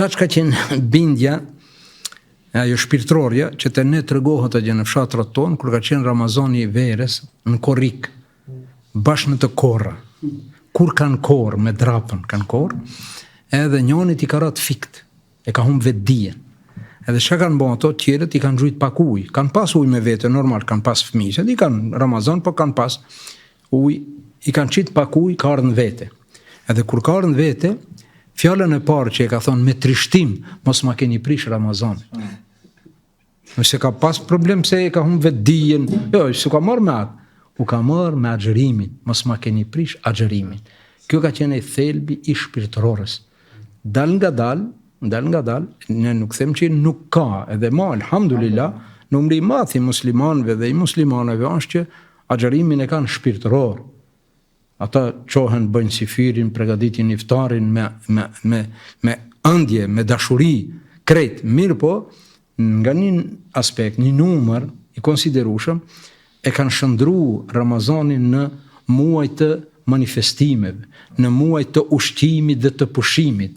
Qaç ka qenë bindja, ajo shpirtërorja, që të ne të regohet atje në fshatrat tonë, kur ka qenë Ramazani i verës, në korrik, bashkë në të korra. Kur kanë korë, me drapën kanë korë, edhe njonit i ka ratë fikt, e ka humbë vetë dijen. Edhe çka kanë bën ato, tjerët i kanë gjujt pak ujë. Kanë pas ujë me vete, normal, kanë pas fëmijë, i kanë Ramazan, po kanë pas ujë, i kanë qit pak ujë, ka ardhur në vete. Edhe kur ka ardhur në vete, fjalën e parë që e ka thonë me trishtim, mos ma keni prish Ramazan. Nëse ka pas problem se e ka humbë vetë dijen, jo, s'u ka marrë me atë, u ka marrë me agjërimin, mos ma keni prish agjërimin. Kjo ka qenë i thelbi i shpirtërorës. Dal nga dal, ne nuk them që nuk ka, edhe ma, alhamdulillah, numri i madh i muslimanëve dhe i muslimanëve është që agjërimin e kanë shpirtëror. Ata qohen, bëjnë sifirin, përgatitin iftarin me ëndje, me dashuri, krejt, mirë po, nga një aspekt, një numër i konsiderueshëm, e kanë shëndru Ramazanin në muaj të manifestimeve, në muaj të ushqimit dhe të pushimit.